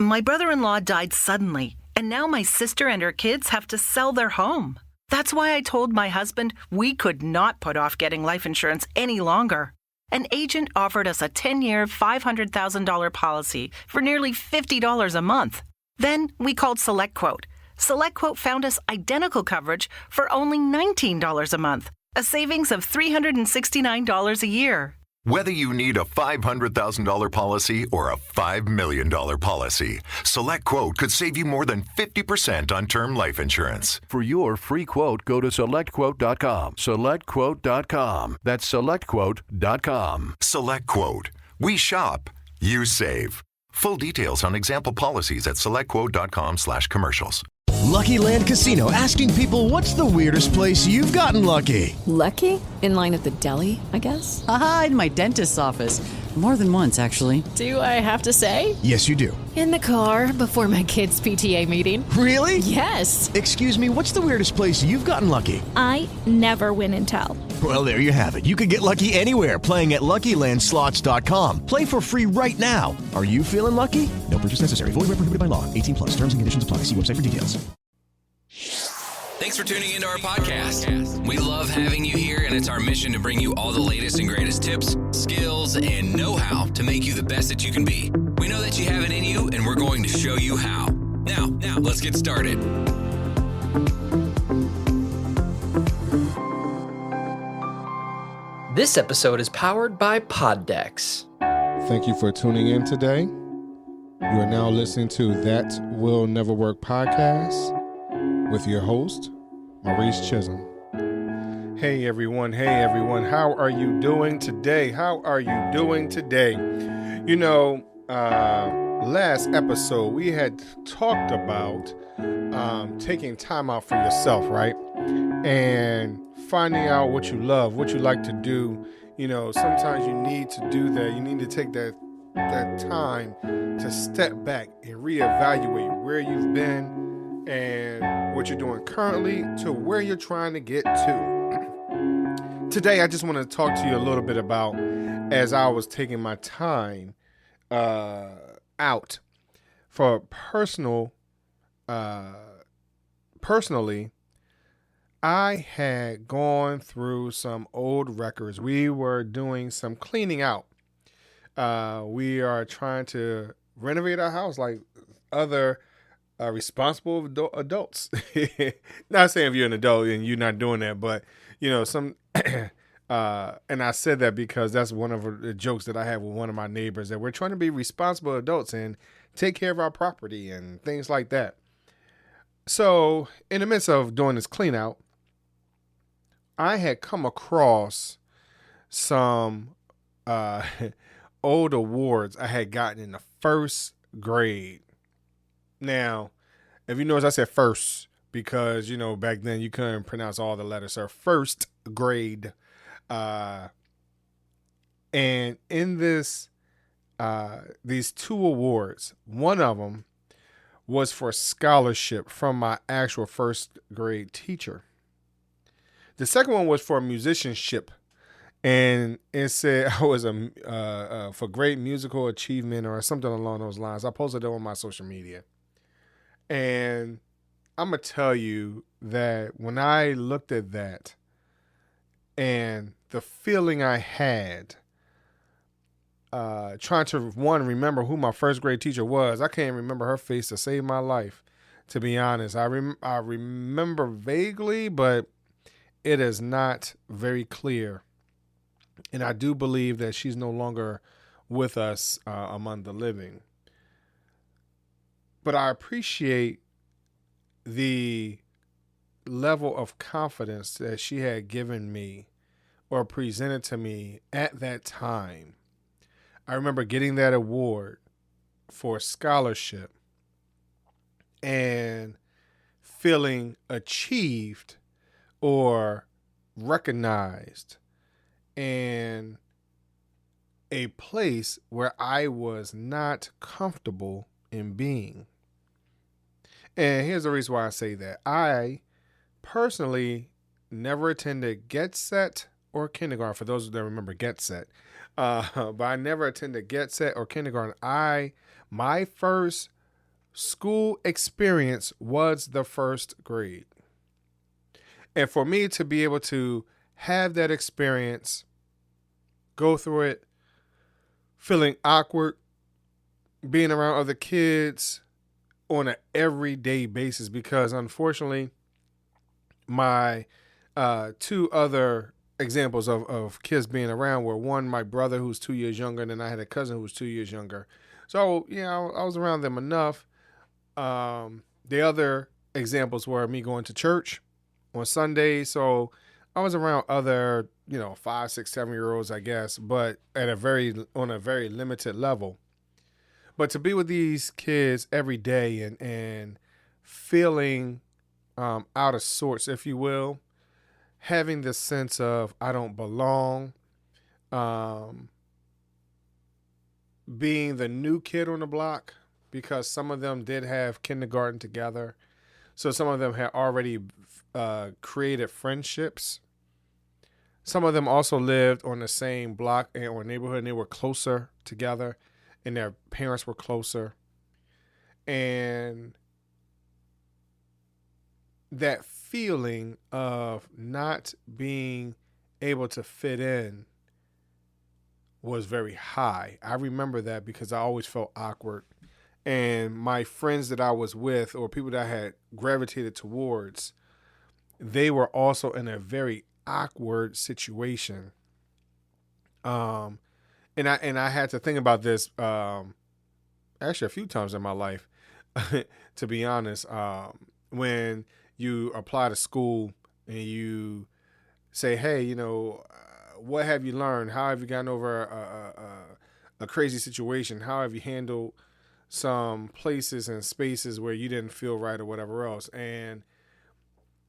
My brother-in-law died suddenly, and now my sister and her kids have to sell their home. That's why I told my husband we could not put off getting life insurance any longer. An agent offered us a 10-year, $500,000 policy for nearly $50 a month. Then we called SelectQuote. SelectQuote found us identical coverage for only $19 a month, a savings of $369 a year. Whether you need a $500,000 policy or a $5 million policy, SelectQuote could save you more than 50% on term life insurance. For your free quote, go to SelectQuote.com. SelectQuote.com. That's SelectQuote.com. SelectQuote. We shop. You save. Full details on example policies at SelectQuote.com/commercials. Lucky Land Casino, asking people, what's the weirdest place you've gotten lucky? Lucky? In line at the deli, I guess? Aha, in my dentist's office. More than once, actually. Do I have to say? Yes, you do. In the car before my kids' PTA meeting. Really? Yes. Excuse me, what's the weirdest place you've gotten lucky? I never win and tell. Well, there you have it. You can get lucky anywhere, playing at LuckyLandSlots.com. Play for free right now. Are you feeling lucky? No purchase necessary. Void where prohibited by law. 18+. Terms and conditions apply. See website for details. Thanks for tuning into our podcast. We love having you here, and it's our mission to bring you all the latest and greatest tips, skills, and know-how to make you the best that you can be. We know that you have it in you, and we're going to show you how. Now, let's get started. This episode is powered by Poddex. Thank you for tuning in today. You are now listening to That Will Never Work podcast with your host, Maurice Chisholm. Hey everyone, how are you doing today? You know, last episode we had talked about taking time out for yourself, right? And finding out what you love, what you like to do. You know, sometimes you need to do that. You need to take that time to step back and reevaluate where you've been and what you're doing currently to where you're trying to get to. Today, I just want to talk to you a little bit about, as I was taking my time out for personally, I had gone through some old records. We were doing some cleaning out. We are trying to renovate our house like other responsible adults. Not saying if you're an adult and you're not doing that, but you know, and I said that because that's one of the jokes that I have with one of my neighbors, that we're trying to be responsible adults and take care of our property and things like that. So in the midst of doing this clean out, I had come across some old awards I had gotten in the first grade. Now, if you notice, I said first because, you know, back then you couldn't pronounce all the letters. So first grade. And in this, these two awards, one of them was for scholarship from my actual first grade teacher. The second one was for musicianship. And it said I was for great musical achievement or something along those lines. I posted it on my social media. And I'm going to tell you that when I looked at that and the feeling I had trying to, remember who my first grade teacher was, I can't remember her face to save my life, to be honest. I remember vaguely, but it is not very clear. And I do believe that she's no longer with us among the living. But I appreciate the level of confidence that she had given me or presented to me at that time. I remember getting that award for scholarship and feeling achieved or recognized in a place where I was not comfortable in being. And here's the reason why I say that. I personally never attended Get Set or kindergarten, for those that remember Get Set. But I never attended Get Set or kindergarten. My first school experience was the first grade. And for me to be able to have that experience, go through it, feeling awkward, being around other kids on an everyday basis, because unfortunately, my two other examples of kids being around were, one, my brother who's 2 years younger, and then I had a cousin who was 2 years younger. So, I was around them enough. The other examples were me going to church on Sundays. So I was around other, 5, 6, 7-year-olds, I guess, but on a very limited level. But to be with these kids every day and feeling out of sorts, if you will, having this sense of I don't belong, being the new kid on the block, because some of them did have kindergarten together. So some of them had already created friendships. Some of them also lived on the same block or neighborhood, and they were closer together, and their parents were closer. And that feeling of not being able to fit in was very high. I remember that because I always felt awkward. And my friends that I was with, or people that I had gravitated towards, they were also in a very awkward situation. And I had to think about this actually a few times in my life, to be honest. When you apply to school and you say, hey, what have you learned? How have you gotten over a crazy situation? How have you handled some places and spaces where you didn't feel right or whatever else? And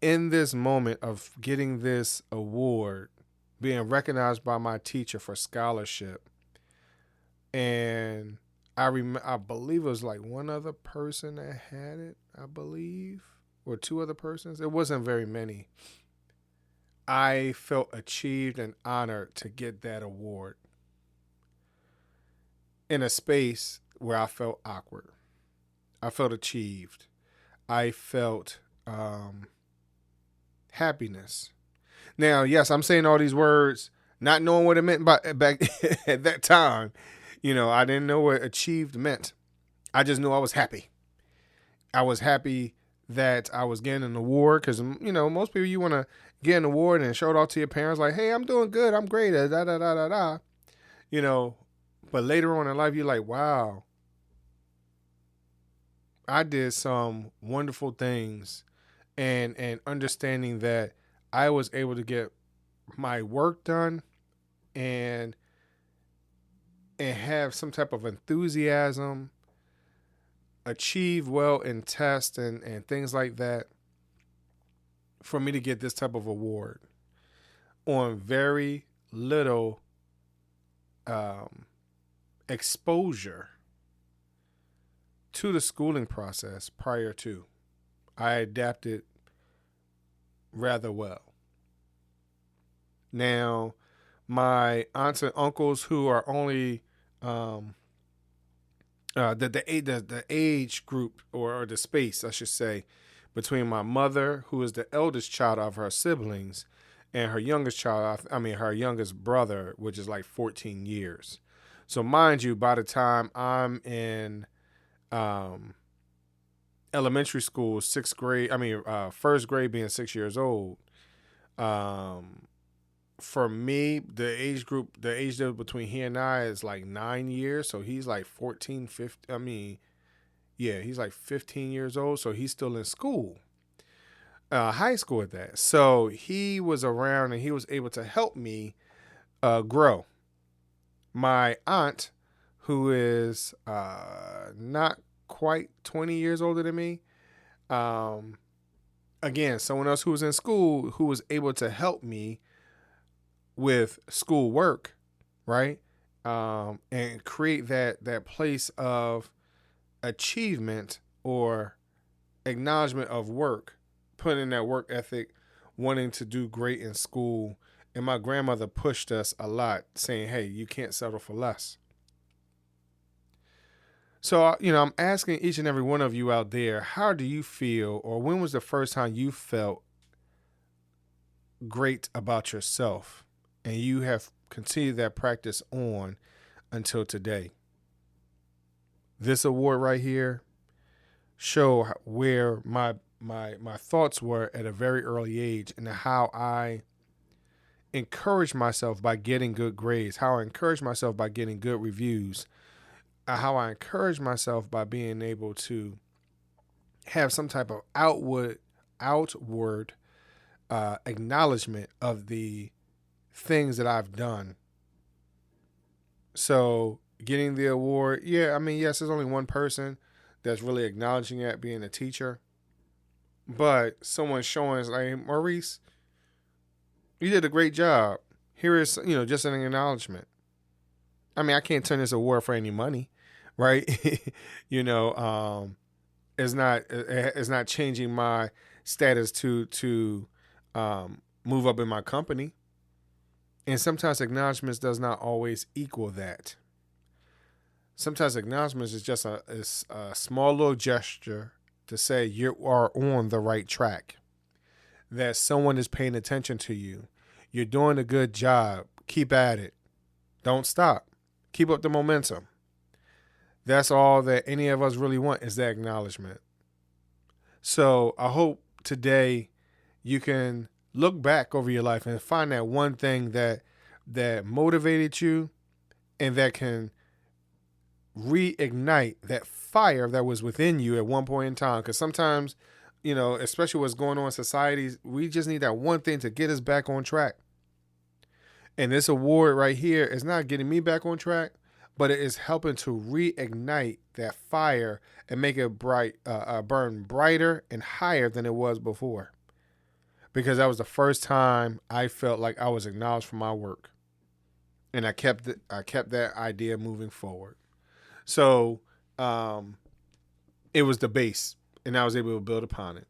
in this moment of getting this award, being recognized by my teacher for scholarship, and I believe it was like one other person that had it, I believe, or two other persons. It wasn't very many. I felt achieved and honored to get that award in a space where I felt awkward. I felt achieved. I felt happiness. Now, yes, I'm saying all these words, not knowing what it meant back at that time. I didn't know what achieved meant. I just knew I was happy. I was happy that I was getting an award because, most people, you want to get an award and show it off to your parents like, hey, I'm doing good. I'm great. Da, da, da, da, da. But later on in life, you're like, wow, I did some wonderful things, and understanding that I was able to get my work done and have some type of enthusiasm, achieve well in tests and things like that, for me to get this type of award on very little exposure to the schooling process prior to. I adapted rather well. Now, my aunts and uncles who are only the age group or the space, I should say, between my mother, who is the eldest child of her siblings, and her youngest child, her youngest brother, which is like 14 years. So mind you, by the time I'm in elementary school, first grade being 6 years old, for me, the age difference between he and I is like 9 years. So he's like 14, 15. He's like 15 years old. So he's still in school, high school at that. So he was around and he was able to help me grow. My aunt, who is not quite 20 years older than me, again, someone else who was in school who was able to help me with school work, right? And create that place of achievement or acknowledgement of work, putting in that work ethic, wanting to do great in school. And my grandmother pushed us a lot, saying, hey, you can't settle for less. So, I'm asking each and every one of you out there, how do you feel, or when was the first time you felt great about yourself and you have continued that practice on until today? This award right here show where my thoughts were at a very early age and how I encouraged myself by getting good grades, how I encouraged myself by getting good reviews, how I encouraged myself by being able to have some type of outward acknowledgement of the things that I've done. So getting the award, yes, there's only one person that's really acknowledging it, being a teacher. But someone showing us, like, Maurice, you did a great job. Here is, just an acknowledgement. I mean, I can't turn this award for any money, right? It's not changing my status to move up in my company. And sometimes acknowledgments does not always equal that. Sometimes acknowledgments is just a small little gesture to say you are on the right track, that someone is paying attention to you. You're doing a good job. Keep at it. Don't stop. Keep up the momentum. That's all that any of us really want, is that acknowledgement. So I hope today you can look back over your life and find that one thing that motivated you and that can reignite that fire that was within you at one point in time. Because sometimes, especially what's going on in society, we just need that one thing to get us back on track. And this award right here is not getting me back on track, but it is helping to reignite that fire and make it burn brighter and higher than it was before. Because that was the first time I felt like I was acknowledged for my work. And I kept that idea moving forward. So it was the base, and I was able to build upon it.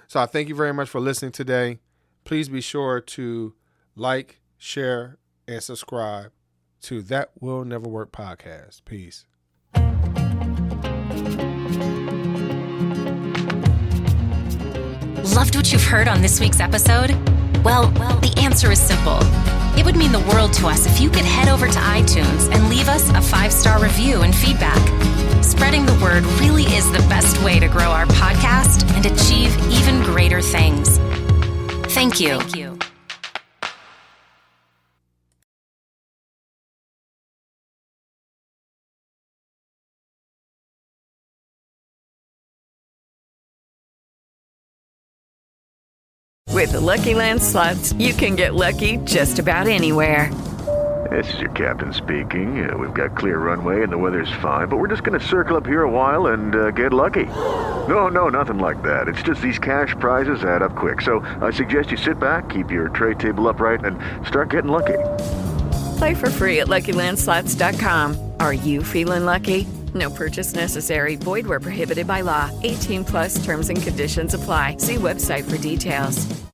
So I thank you very much for listening today. Please be sure to like, share, and subscribe to That Will Never Work podcast. Peace. Loved what you've heard on this week's episode? Well, the answer is simple. It would mean the world to us if you could head over to iTunes and leave us a 5-star review and feedback. Spreading the word really is the best way to grow our podcast and achieve even greater things. Thank you. With the Lucky Land Slots, you can get lucky just about anywhere. This is your captain speaking. We've got clear runway and the weather's fine, but we're just going to circle up here a while and get lucky. No, nothing like that. It's just these cash prizes add up quick. So I suggest you sit back, keep your tray table upright, and start getting lucky. Play for free at LuckyLandSlots.com. Are you feeling lucky? No purchase necessary. Void where prohibited by law. 18+ terms and conditions apply. See website for details.